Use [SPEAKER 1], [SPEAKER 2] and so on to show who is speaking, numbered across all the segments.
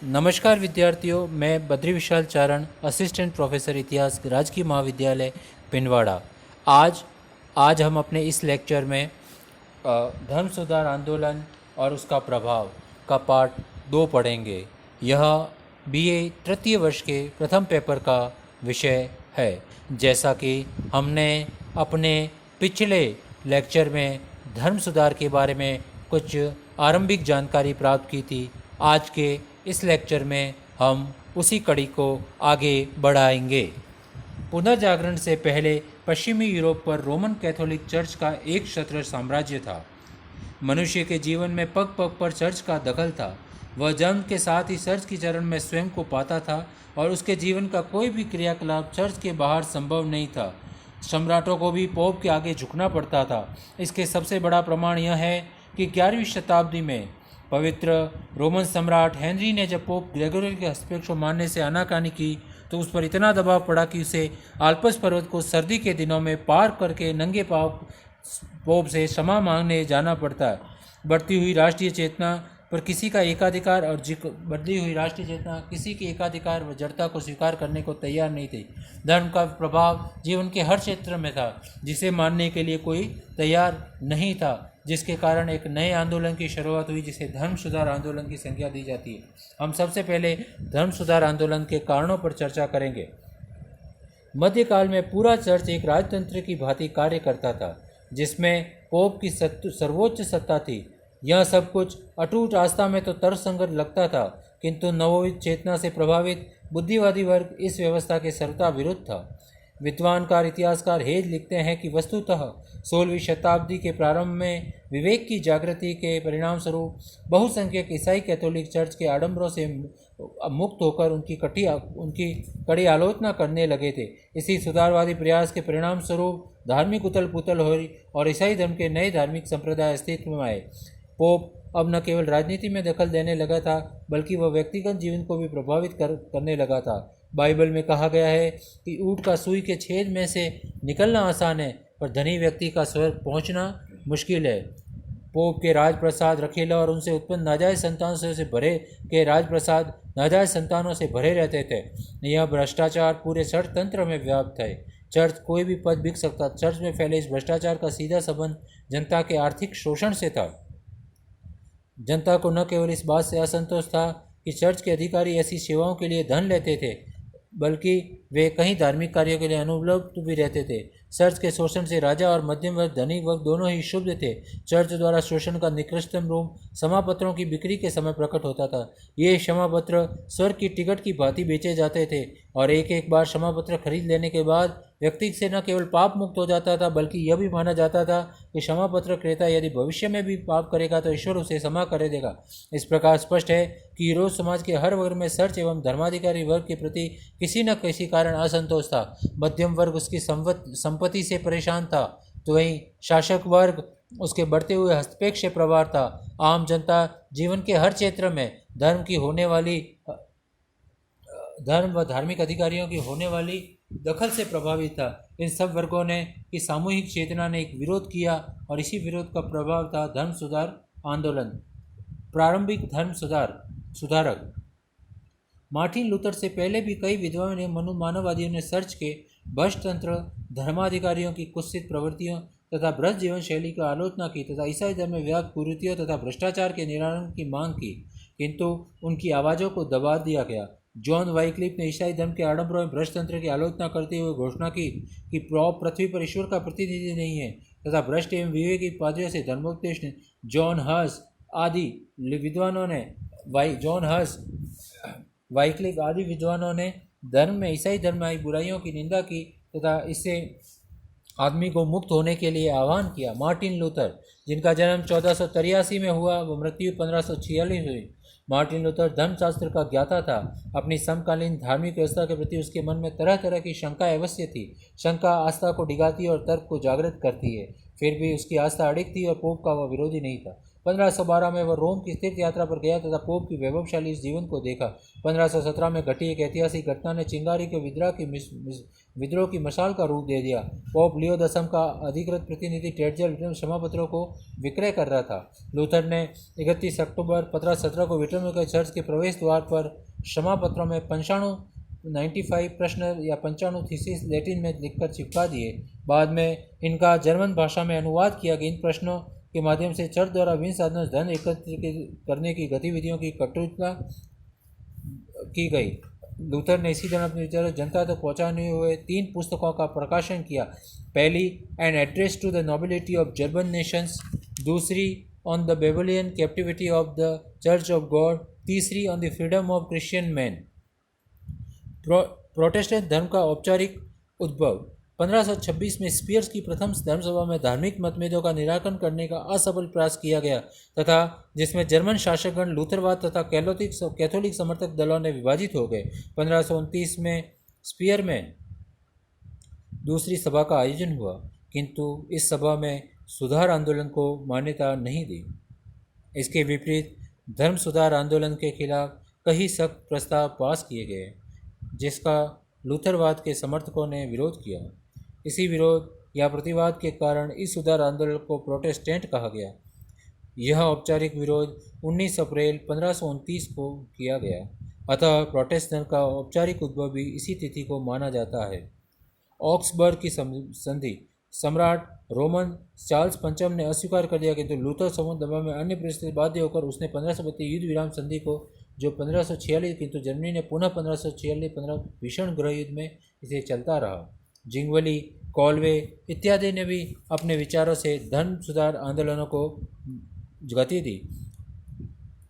[SPEAKER 1] नमस्कार विद्यार्थियों, मैं बद्री विशाल चारण, असिस्टेंट प्रोफेसर इतिहास, राजकीय महाविद्यालय पिंडवाड़ा। आज आज हम अपने इस लेक्चर में धर्म सुधार आंदोलन और उसका प्रभाव का पार्ट 2 पढ़ेंगे। यह बीए तृतीय वर्ष के प्रथम पेपर का विषय है। जैसा कि हमने अपने पिछले लेक्चर में धर्म सुधार के बारे में कुछ आरंभिक जानकारी प्राप्त की थी, आज के इस लेक्चर में हम उसी कड़ी को आगे बढ़ाएंगे। पुनर्जागरण से पहले पश्चिमी यूरोप पर रोमन कैथोलिक चर्च का एक छत्र साम्राज्य था। मनुष्य के जीवन में पग पग पर चर्च का दखल था। वह जन्म के साथ ही चर्च की चरण में स्वयं को पाता था और उसके जीवन का कोई भी क्रियाकलाप चर्च के बाहर संभव नहीं था। सम्राटों को भी पोप के आगे झुकना पड़ता था। इसके सबसे बड़ा प्रमाण यह है कि 11वीं शताब्दी में पवित्र रोमन सम्राट हेनरी ने जब पोप ग्रेगोरी के हस्तक्षेप को मानने से आनाकानी की तो उस पर इतना दबाव पड़ा कि उसे आल्प्स पर्वत को सर्दी के दिनों में पार करके नंगे पांव पोप से क्षमा मांगने जाना पड़ता। बढ़ती हुई राष्ट्रीय चेतना पर किसी का एकाधिकार और बढ़ती हुई राष्ट्रीय चेतना किसी के एकाधिकार व जड़ता को स्वीकार करने को तैयार नहीं थी। धर्म का प्रभाव जीवन के हर क्षेत्र में था, जिसे मानने के लिए कोई तैयार नहीं था, जिसके कारण एक नए आंदोलन की शुरुआत हुई जिसे धर्म सुधार आंदोलन की संज्ञा दी जाती है। हम सबसे पहले धर्म सुधार आंदोलन के कारणों पर चर्चा करेंगे। मध्यकाल में पूरा चर्च एक राजतंत्र की भांति कार्य करता था, जिसमें पोप की सर्वोच्च सत्ता थी। यह सब कुछ अटूट आस्था में तो तर्कसंगत लगता था, किंतु नवोदित चेतना से प्रभावित बुद्धिवादी वर्ग इस व्यवस्था के सर्वथा विरुद्ध था। विद्वानकार इतिहासकार हेज लिखते हैं कि वस्तुतः 16वीं शताब्दी के प्रारंभ में विवेक की जागृति के परिणाम स्वरूप बहुसंख्यक ईसाई कैथोलिक चर्च के आडंबरों से मुक्त होकर उनकी कड़ी आलोचना करने लगे थे। इसी सुधारवादी प्रयास के परिणाम स्वरूप धार्मिक उथल पुथल हुई और ईसाई धर्म के नए धार्मिक संप्रदाय अस्तित्व में आए। पोप अब न केवल राजनीति में दखल देने लगा था, बल्कि वह व्यक्तिगत जीवन को भी प्रभावित करने लगा था। बाइबल में कहा गया है कि ऊँट का सुई के छेद में से निकलना आसान है, पर धनी व्यक्ति का स्वर्ग पहुंचना मुश्किल है। पोप के राजप्रसाद रखेला और उनसे उत्पन्न नाजायज संतानों से भरे रहते थे। यह भ्रष्टाचार पूरे तंत्र में व्याप्त है। चर्च कोई भी पद बिक सकता। चर्च में फैले इस भ्रष्टाचार का सीधा संबंध जनता के आर्थिक शोषण से था। जनता को न केवल इस बात से असंतोष था कि चर्च के अधिकारी ऐसी सेवाओं के लिए धन लेते थे, बल्कि वे कई धार्मिक कार्यों के लिए अनुपलब्ध भी रहते थे। चर्च के शोषण से राजा और मध्यम वर्ग, धनी वर्ग दोनों ही क्षुब्ध थे। चर्च द्वारा शोषण का निकृष्टतम रूप क्षमापत्रों की बिक्री के समय प्रकट होता था। ये क्षमापत्र स्वर्ग की टिकट की भांति बेचे जाते थे और एक एक बार क्षमापत्र खरीद लेने के बाद व्यक्ति से न केवल पाप मुक्त हो जाता था, बल्कि यह भी माना जाता था कि क्षमापत्र क्रेता यदि भविष्य में भी पाप करेगा तो ईश्वर उसे क्षमा कर देगा। इस प्रकार स्पष्ट है कि यूरोप समाज के हर वर्ग में चर्च एवं धर्माधिकारी वर्ग के प्रति किसी न किसी कारण असंतोष था। मध्यम वर्ग उसकी संपत्ति से परेशान था, तो वहीं शासक वर्ग उसके बढ़ते हुए हस्तक्षेप से प्रभावित था। आम जनता जीवन के हर क्षेत्र में धर्म व धार्मिक अधिकारियों की होने वाली दखल से प्रभावित था। इन सब वर्गों ने की सामूहिक चेतना ने एक विरोध किया और इसी विरोध का प्रभाव था धर्म सुधार आंदोलन। प्रारंभिक धर्म सुधारक मार्टिन लूथर से पहले भी कई विद्वानों ने मानववादियों ने चर्च के भ्रष्टतंत्र, धर्माधिकारियों की कुत्सित प्रवृत्तियों तथा भ्रष्ट जीवन शैली की आलोचना की तथा ईसाई धर्म में व्याप्त कुरीतियों तथा भ्रष्टाचार के निवारण की मांग की, किंतु उनकी आवाज़ों को दबा दिया गया। जॉन वाइक्लिफ ने ईसाई धर्म के आडंबरों में भ्रष्टतंत्र की आलोचना करते हुए घोषणा की कि पृथ्वी पर ईश्वर का प्रतिनिधि नहीं है तथा भ्रष्ट एवं विवेकी पादरियों से धर्मोपदेश ने जॉन हस आदि विद्वानों ने धर्म में ईसाई धर्म में आई बुराइयों की निंदा की तथा इससे आदमी को मुक्त होने के लिए आह्वान किया। मार्टिन लूथर, जिनका जन्म 1483 में हुआ, वह मृत्यु 1546 हुई। मार्टिन लूथर धर्मशास्त्र का ज्ञाता था। अपनी समकालीन धार्मिक व्यवस्था के प्रति उसके मन में तरह तरह की शंका अवश्य थी। शंका आस्था को डिगाती और तर्क को जागृत करती है। फिर भी उसकी आस्था अडिग थी और पोप का वह विरोधी नहीं था। 1512 में वह रोम की तीर्थ यात्रा पर गया तथा पोप की वैभवशाली जीवन को देखा। 1517 में घटी एक ऐतिहासिक घटना ने चिंगारी के विद्रोह की मशाल का रूप दे दिया। पोप लियो दसम का अधिकृत प्रतिनिधि टेडजर क्षमा पत्रों को विक्रय कर रहा था। लूथर ने 31 अक्टूबर 1517 को विटरमिल के चर्च के प्रवेश द्वार पर क्षमा पत्रों में 95 प्रश्न या 95 थीसिस लैटिन में लिखकर चिपका दिए। बाद में इनका जर्मन भाषा में अनुवाद किया गया। इन प्रश्नों के माध्यम से चर्च द्वारा विभिन्न साधनों से धन एकत्र करने की गतिविधियों की कटुता की गई। लूथर ने इसी तरह अपने विचारों जनता तक पहुंचाने हुए 3 पुस्तकों का प्रकाशन किया। पहली, an address to the nobility of German nations, दूसरी on the Babylonian captivity of the church of God, तीसरी on the freedom of Christian man. Protestant धर्म का औपचारिक उद्भव। 1526 में स्पीयर्स की प्रथम धर्मसभा में धार्मिक मतभेदों का निराकरण करने का असफल प्रयास किया गया तथा जिसमें जर्मन शासकगण लूथरवाद तथा कैथोलिक समर्थक दलों ने विभाजित हो गए। 1529 में स्पीयर में दूसरी सभा का आयोजन हुआ, किंतु इस सभा में सुधार आंदोलन को मान्यता नहीं दी। इसके विपरीत धर्म सुधार आंदोलन के खिलाफ कई सख्त प्रस्ताव पास किए गए, जिसका लूथरवाद के समर्थकों ने विरोध किया। इसी विरोध या प्रतिवाद के कारण इस सुधार आंदोलन को प्रोटेस्टेंट कहा गया। यह औपचारिक विरोध 19 अप्रैल 1529 को किया गया, अतः प्रोटेस्टेंट का औपचारिक उद्भव भी इसी तिथि को माना जाता है। ऑक्सबर्ग की संधि। सम्राट रोमन चार्ल्स पंचम ने अस्वीकार कर दिया, किंतु लूथर समूह दबाव में अन्य परिस्थिति बाध्य होकर उसने 1532 युद्ध विराम संधि को, जो 1546, किंतु जर्मनी ने पुनः 1546 भीषण गृह युद्ध में इसे चलता रहा। जिंगवली, कॉलवे इत्यादि ने भी अपने विचारों से धर्म सुधार आंदोलनों को गति दी।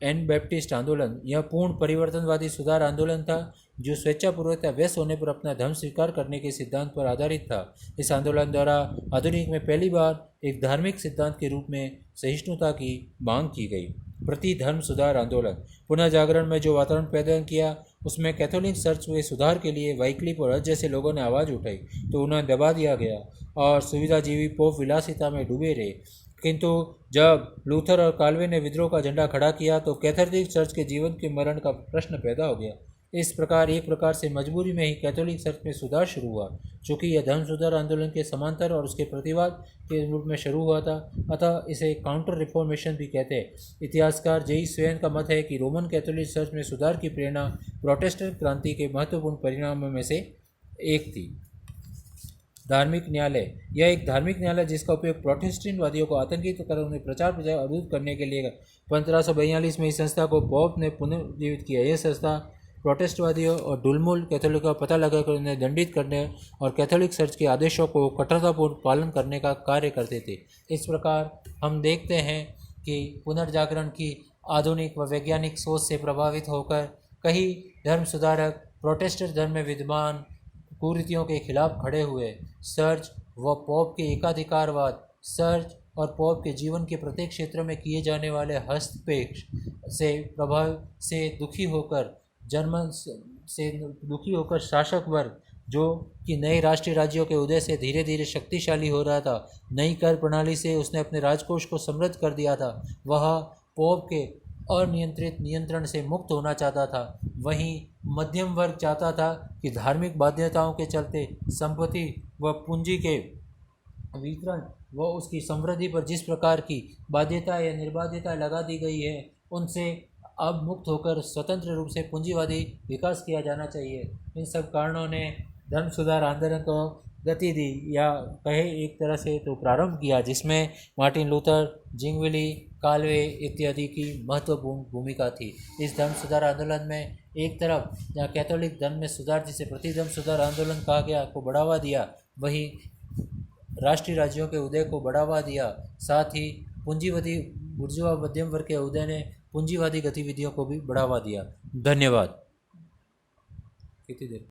[SPEAKER 1] एन बैप्टिस्ट आंदोलन यह पूर्ण परिवर्तनवादी सुधार आंदोलन था, जो स्वेच्छापूर्वक या व्यस्त होने पर अपना धर्म स्वीकार करने के सिद्धांत पर आधारित था। इस आंदोलन द्वारा आधुनिक में पहली बार एक धार्मिक सिद्धांत के रूप में सहिष्णुता की मांग की गई। प्रति धर्म सुधार आंदोलन। पुनः जागरण में जो वातावरण पैदा किया, उसमें कैथोलिक चर्च के सुधार के लिए वाइक्लिफ और हज जैसे लोगों ने आवाज़ उठाई, तो उन्हें दबा दिया गया और सुविधाजीवी पोप विलासिता में डूबे रहे। किंतु जब लूथर और काल्वे ने विद्रोह का झंडा खड़ा किया, तो कैथोलिक चर्च के जीवन के मरण का प्रश्न पैदा हो गया। इस प्रकार एक प्रकार से मजबूरी में ही कैथोलिक चर्च में सुधार शुरू हुआ। चूँकि यह धर्म सुधार आंदोलन के समांतर और उसके प्रतिवाद के रूप में शुरू हुआ था, अतः इसे काउंटर रिफॉर्मेशन भी कहते हैं। इतिहासकार जेई स्वेन का मत है कि रोमन कैथोलिक चर्च में सुधार की प्रेरणा प्रोटेस्टेंट क्रांति के महत्वपूर्ण परिणामों में से एक थी। धार्मिक न्यायालय। यह एक धार्मिक न्यायालय जिसका उपयोग प्रोटेस्टेंटवादियों को आतंकित कर उन्हें प्रचार प्रचार अवरुद्ध करने के लिए 1542 में इस संस्था को पोप ने पुनर्जीवित किया। यह संस्था प्रोटेस्टवादियों और डुलमुल कैथोलिक का पता लगाकर उन्हें दंडित करने और कैथोलिक चर्च के आदेशों को कठोरतापूर्वक पालन करने का कार्य करते थे। इस प्रकार हम देखते हैं कि पुनर्जागरण की आधुनिक व वैज्ञानिक सोच से प्रभावित होकर कई धर्म सुधारक प्रोटेस्टेंट धर्म में विद्यमान कुरीतियों के खिलाफ खड़े हुए। चर्च व पोप के एकाधिकारवाद, चर्च और पोप के जीवन के प्रत्येक क्षेत्र में किए जाने वाले हस्तक्षेप से प्रभाव से दुखी होकर शासक वर्ग, जो कि नए राष्ट्रीय राज्यों के उदय से धीरे धीरे शक्तिशाली हो रहा था, नई कर प्रणाली से उसने अपने राजकोष को समृद्ध कर दिया था, वह पोप के अनियंत्रित नियंत्रण से मुक्त होना चाहता था। वहीं मध्यम वर्ग चाहता था कि धार्मिक बाध्यताओं के चलते संपत्ति व पूंजी के वितरण व उसकी समृद्धि पर जिस प्रकार की बाध्यता या निर्बाध्यता लगा दी गई है, उनसे अब मुक्त होकर स्वतंत्र रूप से पूंजीवादी विकास किया जाना चाहिए। इन सब कारणों ने धर्म सुधार आंदोलन को गति दी, या कहे एक तरह से तो प्रारंभ किया, जिसमें मार्टिन लूथर, जिंगविली, काल्वे इत्यादि की महत्वपूर्ण भूमिका थी। इस धर्म सुधार आंदोलन में एक तरफ जहाँ कैथोलिक धर्म में सुधार, जिसे प्रति धर्म सुधार आंदोलन कहा गया, को बढ़ावा दिया, वहीं राष्ट्रीय राज्यों के उदय को बढ़ावा दिया। साथ ही पूंजीवादी बुर्जुआ मध्यम वर्ग के उदय ने पूंजीवादी गतिविधियों को भी बढ़ावा दिया। धन्यवाद। कितनी देर